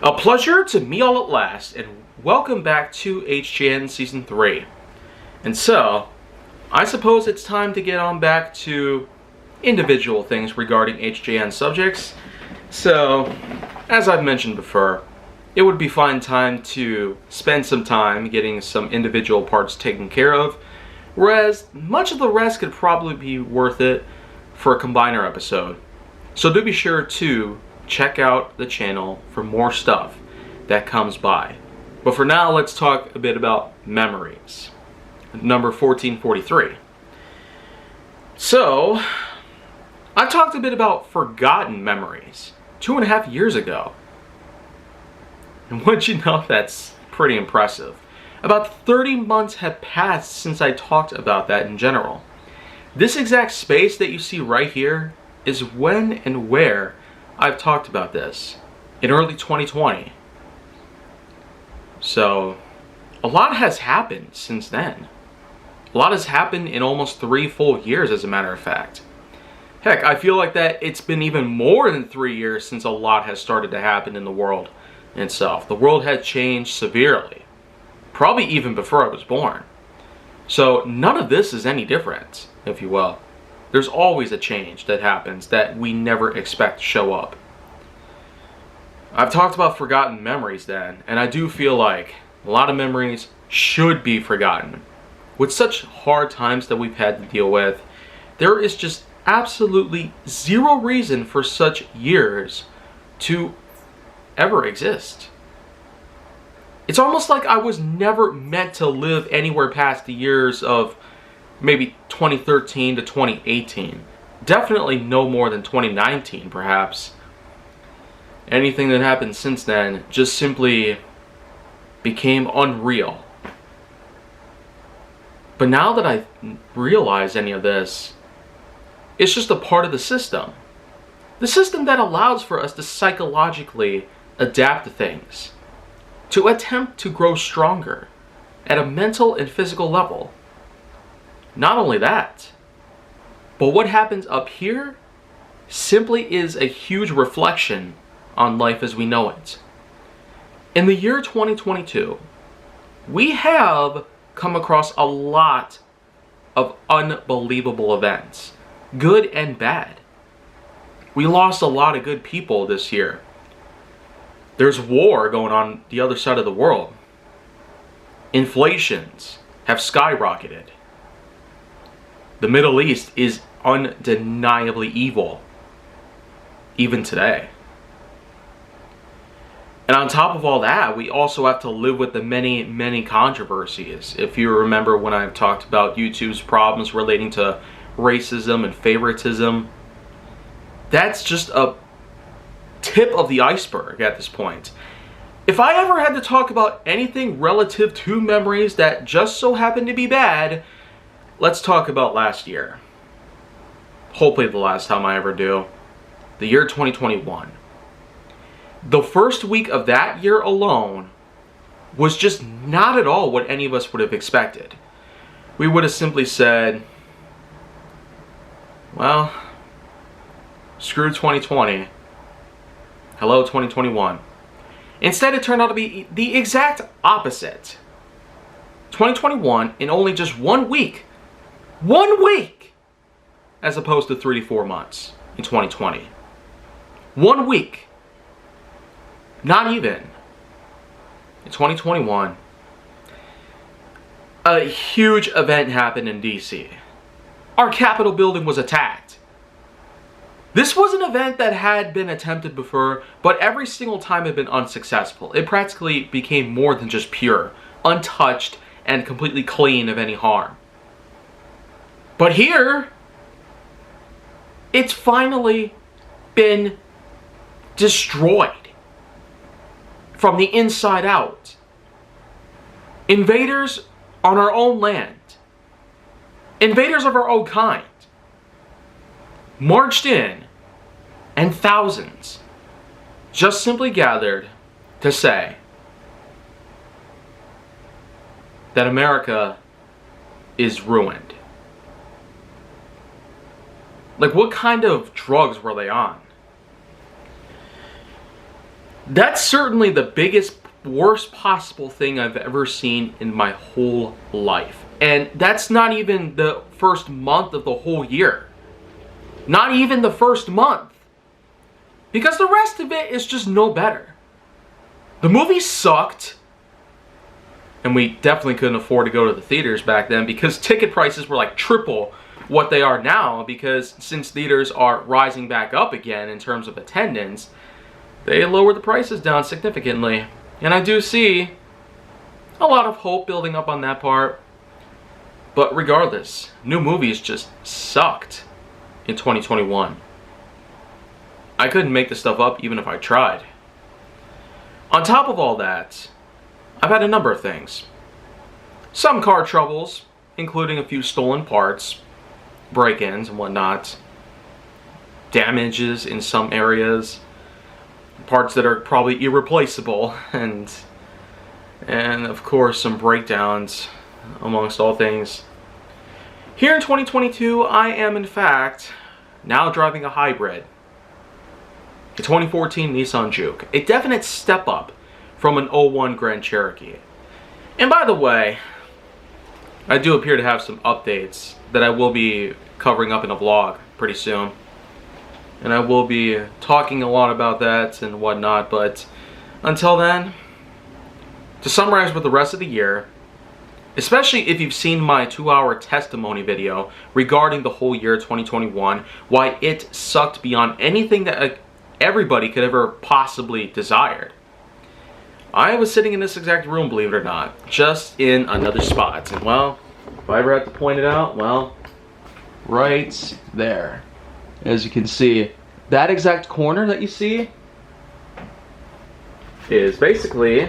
A pleasure to meet all at last, and welcome back to HGN Season 3. And so, I suppose it's time to get on back to individual things regarding HGN subjects. So, as I've mentioned before, it would be fine time to spend some time getting some individual parts taken care of, whereas much of the rest could probably be worth it for a combiner episode. So do be sure to check out the channel for more stuff that comes by. But for now, let's talk a bit about memories. Number 1443. So, I talked a bit about forgotten memories 2.5 years ago. And wouldn't you know, that's pretty impressive. About 30 months have passed since I talked about that in general. This exact space that you see right here is when and where I've talked about this, in early 2020. So, a lot has happened since then. A lot has happened in almost 3 full years, as a matter of fact. Heck, I feel like that it's been even more than 3 years since a lot has started to happen in the world itself. The world had changed severely, probably even before I was born. So, none of this is any different, if you will. There's always a change that happens that we never expect to show up. I've talked about forgotten memories then, and I do feel like a lot of memories should be forgotten. With such hard times that we've had to deal with, there is just absolutely zero reason for such years to ever exist. It's almost like I was never meant to live anywhere past the years of maybe 2013 to 2018. Definitely no more than 2019, perhaps. Anything that happened since then just simply became unreal. But now that I realize any of this, it's just a part of the system. The system that allows for us to psychologically adapt to things, to attempt to grow stronger at a mental and physical level. Not only that, but what happens up here simply is a huge reflection on life as we know it. In the year 2022, we have come across a lot of unbelievable events, good and bad. We lost a lot of good people this year. There's war going on the other side of the world. Inflations have skyrocketed. The Middle East is undeniably evil, even today. And on top of all that, we also have to live with the many controversies. If you remember when I've talked about YouTube's problems relating to racism and favoritism, that's just a tip of the iceberg at this point. If I ever had to talk about anything relative to memories that just so happen to be bad, let's talk about last year. Hopefully the last time I ever do. The year 2021. The first week of that year alone was just not at all what any of us would have expected. We would have simply said, well, screw 2020. Hello 2021. Instead, it turned out to be the exact opposite. 2021, in only just 1 week, as opposed to 3 to 4 months in 2020. 1 week. Not even. In 2021, a huge event happened in DC. Our Capitol building was attacked. This was an event that had been attempted before, but every single time had been unsuccessful. It practically became more than just pure, untouched, and completely clean of any harm. But here, it's finally been destroyed from the inside out. Invaders on our own land, invaders of our own kind, marched in, and thousands just simply gathered to say that America is ruined. Like, what kind of drugs were they on? That's certainly the biggest, worst possible thing I've ever seen in my whole life. And that's not even the first month of the whole year. Not even the first month. Because the rest of it is just no better. The movie sucked. And we definitely couldn't afford to go to the theaters back then because ticket prices were like triple what they are now, because since theaters are rising back up again in terms of attendance, they lowered the prices down significantly. And I do see a lot of hope building up on that part. But regardless, new movies just sucked in 2021. I couldn't make this stuff up even if I tried. On top of all that, I've had a number of things. Some car troubles, including a few stolen parts, break-ins and whatnot, damages in some areas, parts that are probably irreplaceable, and of course some breakdowns amongst all things. Here in 2022, I am in fact now driving a hybrid, a 2014 Nissan Juke, a definite step up from an '01 Grand Cherokee. And by the way, I do appear to have some updates that I will be covering up in a vlog pretty soon. And I will be talking a lot about that and whatnot, but until then, to summarize with the rest of the year, especially if you've seen my 2-hour testimony video regarding the whole year 2021, why it sucked beyond anything that everybody could ever possibly desired. I was sitting in this exact room, believe it or not, just in another spot. And well, if I ever have to point it out, well, right there. As you can see, that exact corner that you see is basically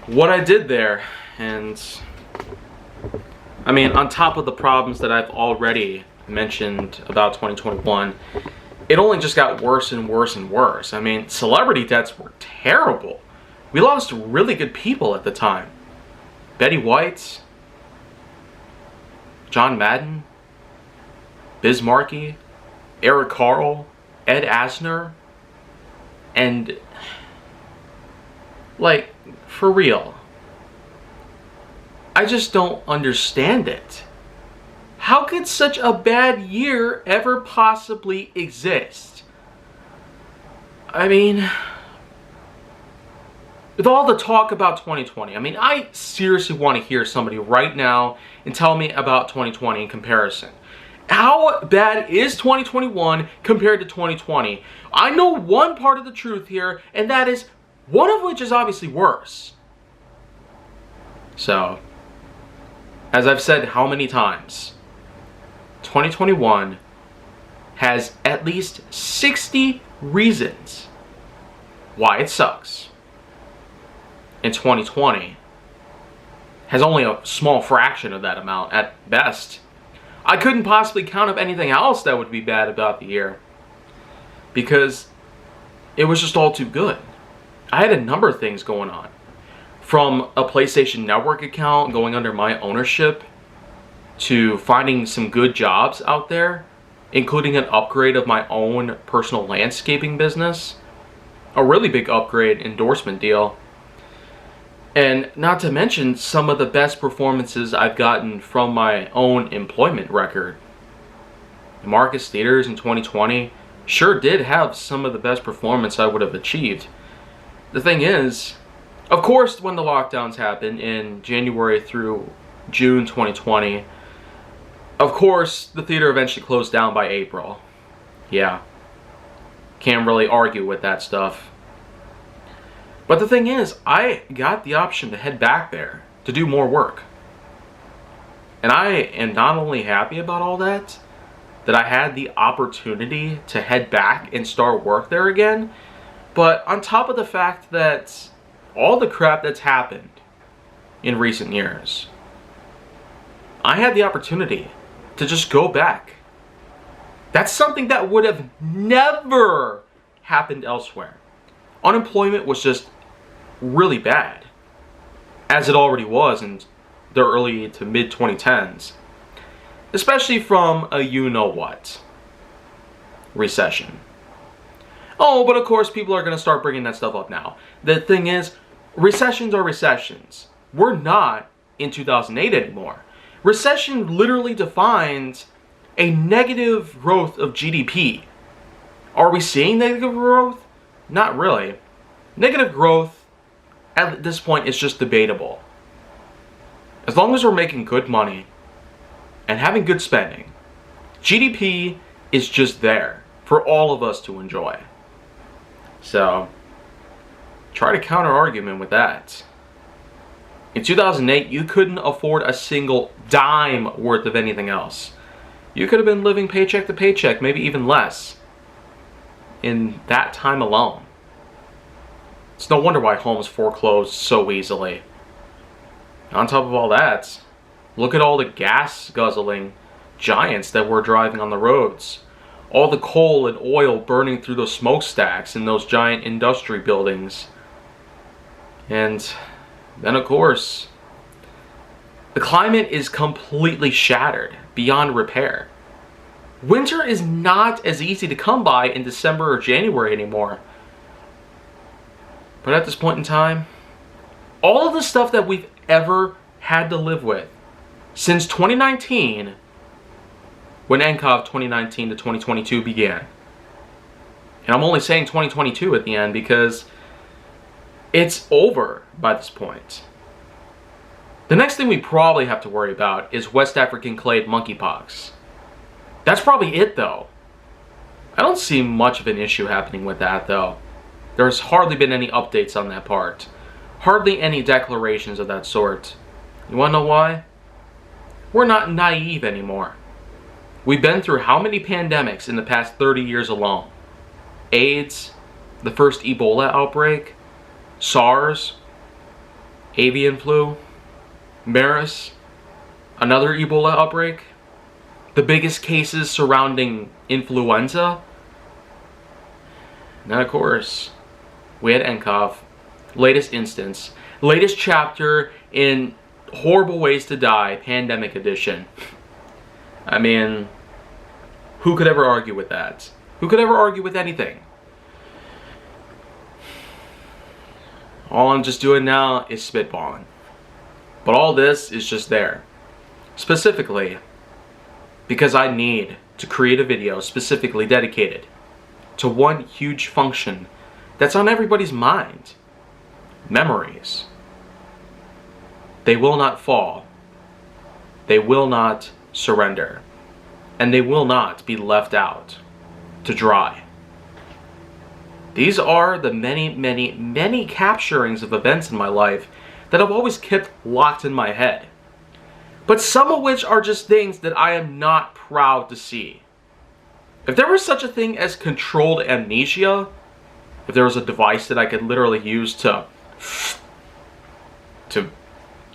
what I did there. And I mean, on top of the problems that I've already mentioned about 2021, it only just got worse and worse and worse. I mean, celebrity deaths were terrible. We lost really good people at the time. Betty White, John Madden, Biz Markie, Eric Carle, Ed Asner, and like, for real, I just don't understand it. How could such a bad year ever possibly exist? I mean, with all the talk about 2020, I mean, I seriously want to hear somebody right now and tell me about 2020 in comparison. How bad is 2021 compared to 2020? I know one part of the truth here, and that is one of which is obviously worse. So, as I've said how many times, 2021 has at least 60 reasons why it sucks. And 2020 has only a small fraction of that amount at best. I couldn't possibly count up anything else that would be bad about the year, because it was just all too good. I had a number of things going on. From a PlayStation Network account going under my ownership, to finding some good jobs out there, including an upgrade of my own personal landscaping business, a really big upgrade endorsement deal, and not to mention some of the best performances I've gotten from my own employment record. Marcus Theaters in 2020 sure did have some of the best performance I would have achieved. The thing is, of course, when the lockdowns happened in January through June 2020, of course, the theater eventually closed down by April. Yeah. Can't really argue with that stuff. But the thing is, I got the option to head back there to do more work. And I am not only happy about all that I had the opportunity to head back and start work there again, but on top of the fact that all the crap that's happened in recent years, I had the opportunity to just go back. That's something that would have never happened elsewhere. Unemployment was just really bad, as it already was in the early to mid 2010s, especially from a you-know-what recession. Oh, but of course people are going to start bringing that stuff up now. The thing is, recessions are recessions. We're not in 2008 anymore. Recession literally defines a negative growth of GDP. Are we seeing negative growth? Not really. Negative growth at this point is just debatable. As long as we're making good money and having good spending, GDP is just there for all of us to enjoy. So, try to counter argument with that. In 2008, you couldn't afford a single dime worth of anything else. You could have been living paycheck to paycheck, maybe even less, in that time alone. It's no wonder why homes foreclosed so easily. On top of all that, look at all the gas guzzling giants that were driving on the roads. All the coal and oil burning through those smokestacks in those giant industry buildings. And then of course, the climate is completely shattered beyond repair. Winter is not as easy to come by in December or January anymore. But at this point in time, all of the stuff that we've ever had to live with since 2019, when NCOV 2019 to 2022 began. And I'm only saying 2022 at the end because it's over by this point. The next thing we probably have to worry about is West African clade monkeypox. That's probably it though. I don't see much of an issue happening with that though. There's hardly been any updates on that part. Hardly any declarations of that sort. You wanna know why? We're not naive anymore. We've been through how many pandemics in the past 30 years alone? AIDS, the first Ebola outbreak, SARS, avian flu, MERS, another Ebola outbreak, the biggest cases surrounding influenza. And of course, we had NCOV, latest instance, latest chapter in Horrible Ways to Die, Pandemic Edition. I mean, who could ever argue with that? Who could ever argue with anything? All I'm just doing now is spitballing. But all this is just there. Specifically, because I need to create a video specifically dedicated to one huge function that's on everybody's mind. Memories. They will not fall. They will not surrender. And they will not be left out to dry. These are the many, many, many capturings of events in my life that I've always kept locked in my head. But some of which are just things that I am not proud to see. If there was such a thing as controlled amnesia, if there was a device that I could literally use to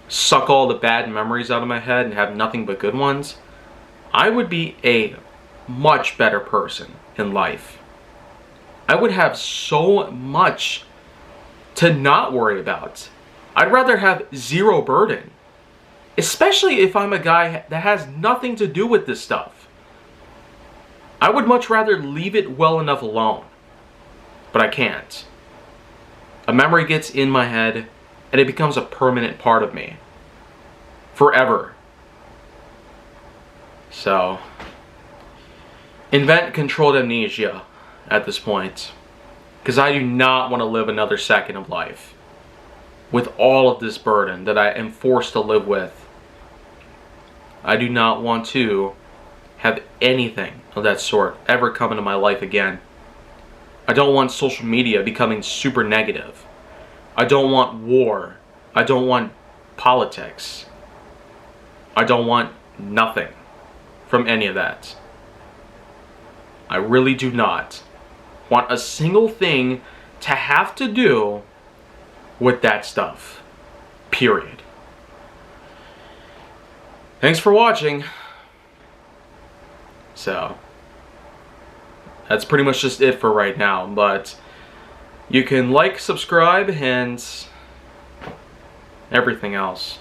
suck all the bad memories out of my head and have nothing but good ones, I would be a much better person in life. I would have so much to not worry about. I'd rather have zero burden. Especially if I'm a guy that has nothing to do with this stuff. I would much rather leave it well enough alone. But I can't. A memory gets in my head and it becomes a permanent part of me. Forever. So, invent controlled amnesia at this point. Because I do not want to live another second of life with all of this burden that I am forced to live with. I do not want to have anything of that sort ever come into my life again. I don't want social media becoming super negative. I don't want war. I don't want politics. I don't want nothing from any of that. I really do not want a single thing to have to do with that stuff. Period. Thanks for watching. So, that's pretty much just it for right now, but you can like, subscribe, and everything else.